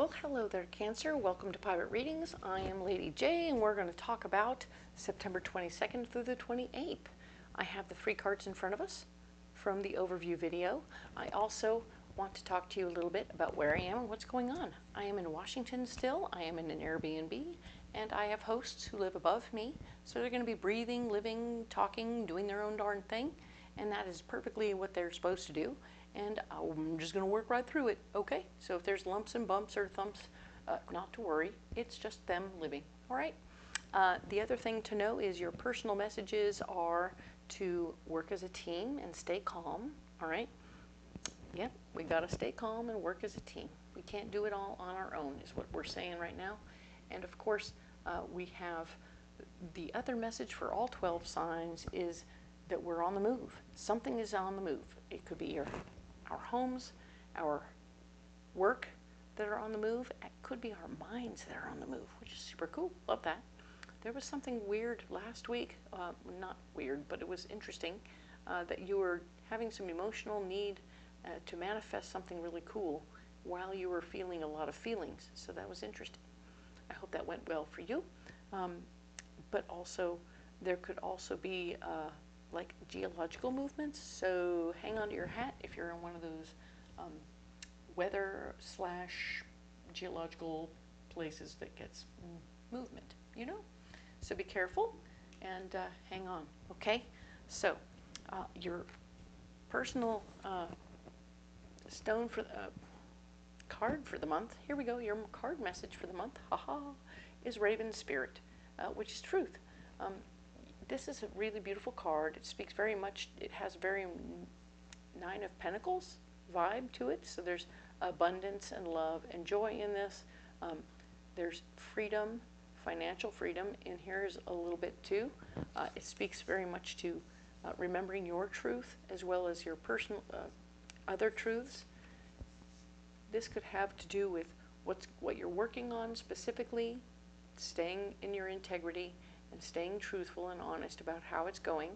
Well, hello there, Cancer. Welcome to Pirate Readings. I am Lady J, and we're going to talk about September 22nd through the 28th. I have the free cards in front of us from the overview video. I also want to talk to you a little bit about where I am and what's going on. I am in Washington still. I am in an Airbnb, and I have hosts who live above me. So they're going to be breathing, living, talking, doing their own darn thing, and that is perfectly what they're supposed to do. And I'm just going to work right through it, okay? So if there's lumps and bumps or thumps, not to worry. It's just them living, all right? The other thing to know is your personal messages are to work as a team and stay calm, all right? Yep, we got to stay calm and work as a team. We can't do it all on our own is what we're saying right now. And of course, we have the other message for all 12 signs is that we're on the move. Something is on the move. It could be our homes, our work that are on the move. It could be our minds that are on the move, which is super cool. Love that. There was something weird last week, not weird, but it was interesting, that you were having some emotional need to manifest something really cool while you were feeling a lot of feelings. So that was interesting. I hope that went well for you. But also, there could also be like geological movements, so hang on to your hat if you're in one of those weather / geological places that gets movement, you know? So be careful and hang on, okay? So your personal stone for card for the month, here we go, your card message for the month, haha, is Raven Spirit, which is truth. This is a really beautiful card. It speaks very much, it has very Nine of Pentacles vibe to it. So there's abundance and love and joy in this. There's freedom, financial freedom in here is a little bit too. It speaks very much to remembering your truth as well as your personal other truths. This could have to do with what you're working on specifically, staying in your integrity, and staying truthful and honest about how it's going,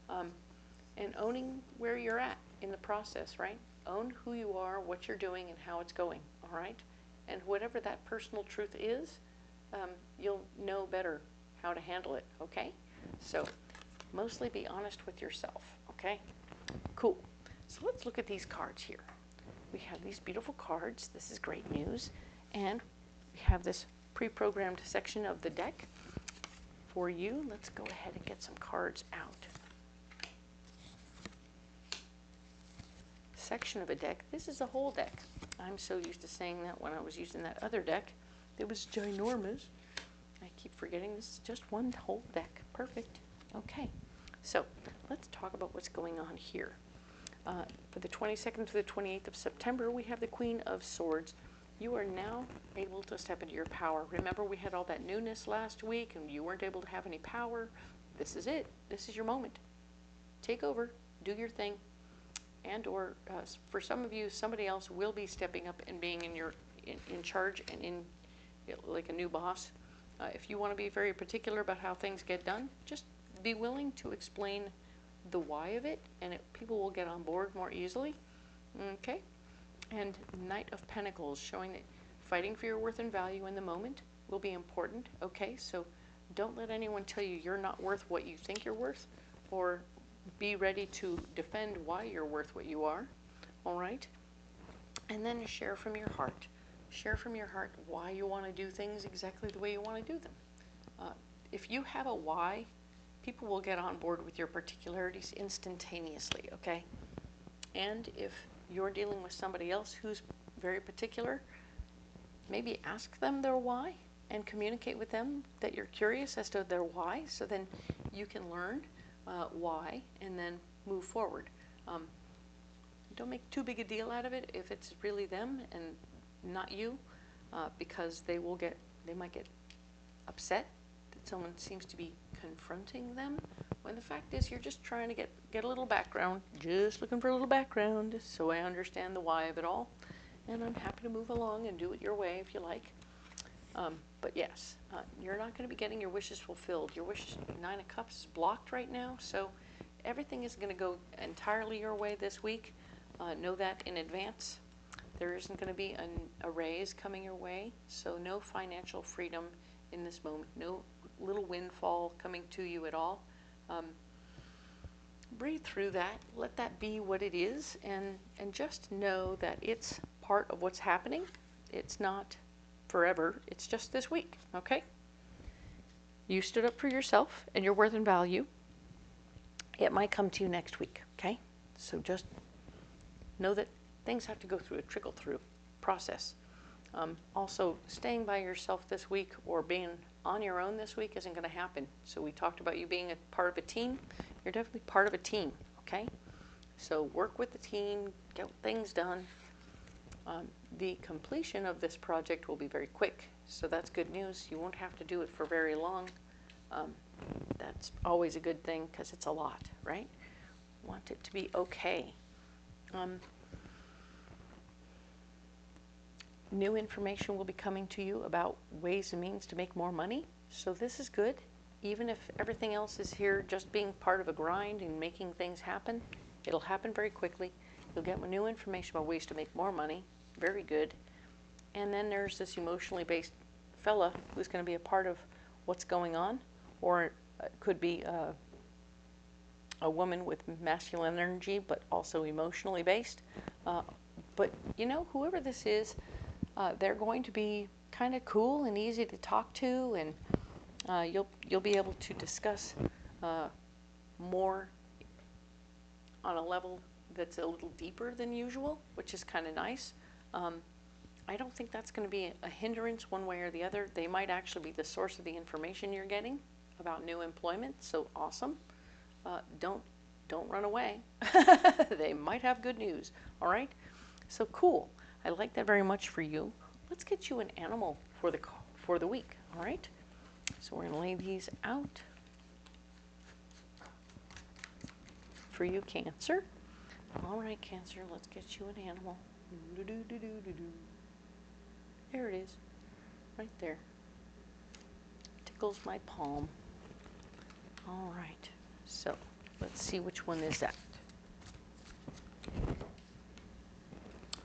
and owning where you're at in the process, right? Own who you are, what you're doing, and how it's going, all right? And whatever that personal truth is, you'll know better how to handle it, okay? So mostly be honest with yourself, okay? Cool. So let's look at these cards here. We have these beautiful cards. This is great news. And we have this pre-programmed section of the deck for you. Let's go ahead and get some cards out. Section of a deck. This is a whole deck. I'm so used to saying that when I was using that other deck. It was ginormous. I keep forgetting this is just one whole deck. Perfect. Okay. So let's talk about what's going on here. For the 22nd to the 28th of September, we have the Queen of Swords. You are now able to step into your power. Remember, we had all that newness last week and you weren't able to have any power. This is it. This is your moment. Take over. Do your thing. And or for some of you, somebody else will be stepping up and being in charge and in like a new boss. If you want to be very particular about how things get done, just be willing to explain the why of it, and people will get on board more easily. Okay? And Knight of Pentacles, showing that fighting for your worth and value in the moment will be important. Okay, so don't let anyone tell you you're not worth what you think you're worth, or be ready to defend why you're worth what you are. All right? And then share from your heart. Share from your heart why you want to do things exactly the way you want to do them. If you have a why, people will get on board with your particularities instantaneously, okay? And if you're dealing with somebody else who's very particular, maybe ask them their why and communicate with them that you're curious as to their why, so then you can learn why and then move forward. Don't make too big a deal out of it if it's really them and not you, because they might get upset that someone seems to be confronting them, when the fact is you're just trying to get a little background, just looking for a little background so I understand the why of it all, and I'm happy to move along and do it your way if you like. But yes, you're not going to be getting your wishes fulfilled. Your wish, Nine of Cups, is blocked right now, so everything is going to go entirely your way this week. Know that in advance. There isn't going to be a raise coming your way, so no financial freedom in this moment, no little windfall coming to you at all. Breathe through that, let that be what it is, and just know that it's part of what's happening. It's not forever, it's just this week, okay? You stood up for yourself and your worth and value. It might come to you next week, okay? So just know that things have to go through a trickle-through process. Also, staying by yourself this week or being on your own this week isn't going to happen. So we talked about you being a part of a team. You're definitely part of a team, okay? So work with the team, get things done. The completion of this project will be very quick, so that's good news. You won't have to do it for very long. That's always a good thing because it's a lot, right? Want it to be okay. New information will be coming to you about ways and means to make more money, so this is good. Even if everything else is here just being part of a grind and making things happen, it'll happen very quickly. You'll get new information about ways to make more money. Very good. And then there's this emotionally based fella who's going to be a part of what's going on, or it could be a woman with masculine energy but also emotionally based. But you know, whoever this is, they're going to be kind of cool and easy to talk to, and you'll be able to discuss more on a level that's a little deeper than usual, which is kind of nice. I don't think that's going to be a hindrance one way or the other. They might actually be the source of the information you're getting about new employment, so awesome. Don't run away. They might have good news, all right? So cool. I like that very much for you. Let's get you an animal for the week, all right? So we're going to lay these out for you, Cancer. All right, Cancer, let's get you an animal. There it is, right there. Tickles my palm. All right, so let's see which one is that.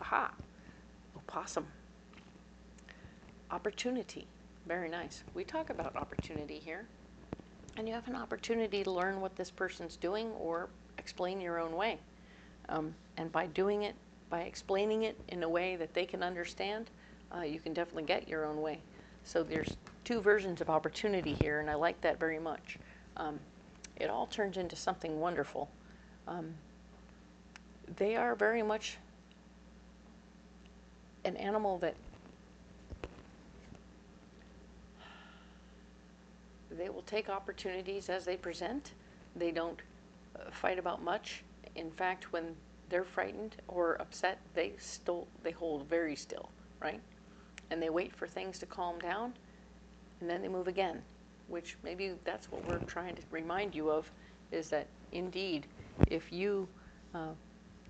Aha, opossum. Opportunity, very nice. We talk about opportunity here, and you have an opportunity to learn what this person's doing or explain your own way. And by doing it, by explaining it in a way that they can understand, you can definitely get your own way. So there's two versions of opportunity here, and I like that very much. It all turns into something wonderful. They are very much an animal that they will take opportunities as they present. They don't fight about much. In fact, when they're frightened or upset, they hold very still, right? And they wait for things to calm down, and then they move again, which maybe that's what we're trying to remind you of, is that indeed, if you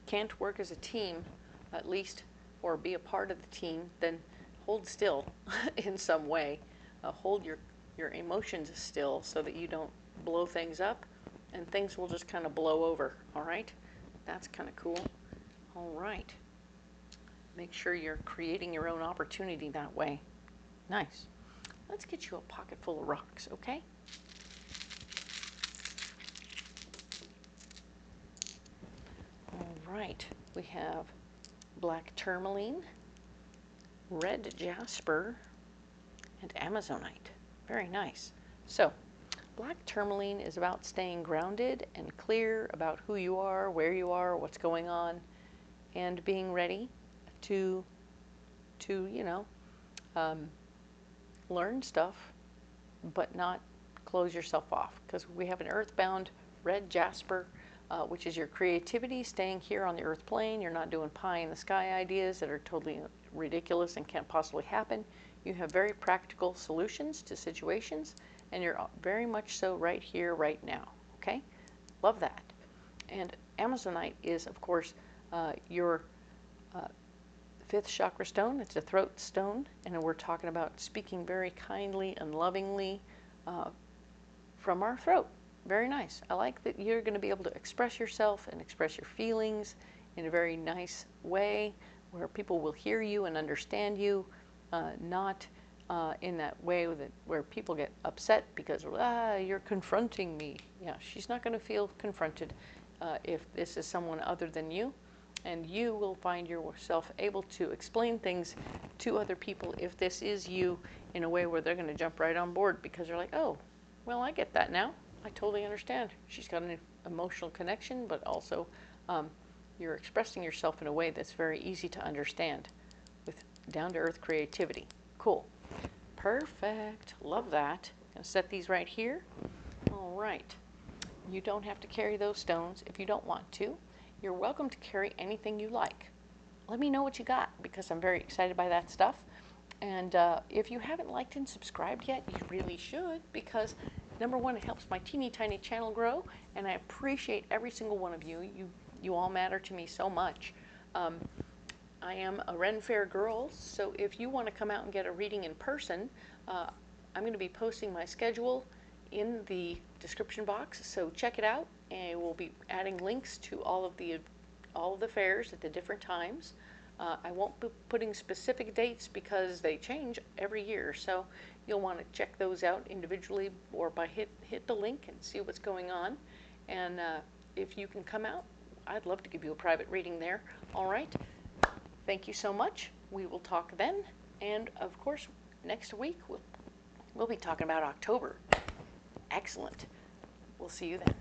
can't work as a team, at least, or be a part of the team, then hold still in some way. Hold your emotions still so that you don't blow things up, and things will just kind of blow over, all right? That's kind of cool. All right. Make sure you're creating your own opportunity that way. Nice. Let's get you a pocket full of rocks, okay? All right. We have black tourmaline, red jasper, and amazonite. Very nice. So, black tourmaline is about staying grounded and clear about who you are, where you are, what's going on, and being ready to learn stuff, but not close yourself off. Because we have an earthbound red jasper, which is your creativity, staying here on the earth plane. You're not doing pie in the sky ideas that are totally ridiculous and can't possibly happen. You have very practical solutions to situations, and you're very much so right here, right now, okay? Love that. And amazonite is, of course, your fifth chakra stone. It's a throat stone, and we're talking about speaking very kindly and lovingly from our throat. Very nice. I like that you're going to be able to express yourself and express your feelings in a very nice way. where people will hear you and understand you, not in that way where people get upset because, you're confronting me. Yeah, she's not going to feel confronted if this is someone other than you, and you will find yourself able to explain things to other people if this is you in a way where they're going to jump right on board because they're like, oh, well, I get that now. I totally understand. She's got an emotional connection, but also you're expressing yourself in a way that's very easy to understand with down-to-earth creativity. Cool. Perfect. Love that. Gonna set these right here. All right. You don't have to carry those stones if you don't want to. You're welcome to carry anything you like. Let me know what you got because I'm very excited by that stuff. And if you haven't liked and subscribed yet, you really should because number one, it helps my teeny tiny channel grow, and I appreciate every single one of you. You all matter to me so much. I am a Ren Faire girl, so if you want to come out and get a reading in person, I'm going to be posting my schedule in the description box, so check it out, and we'll be adding links to all of the fairs at the different times. I won't be putting specific dates because they change every year, so you'll want to check those out individually or by hit the link and see what's going on. And if you can come out, I'd love to give you a private reading there. All right. Thank you so much. We will talk then. And of course, next week we'll be talking about October. Excellent. We'll see you then.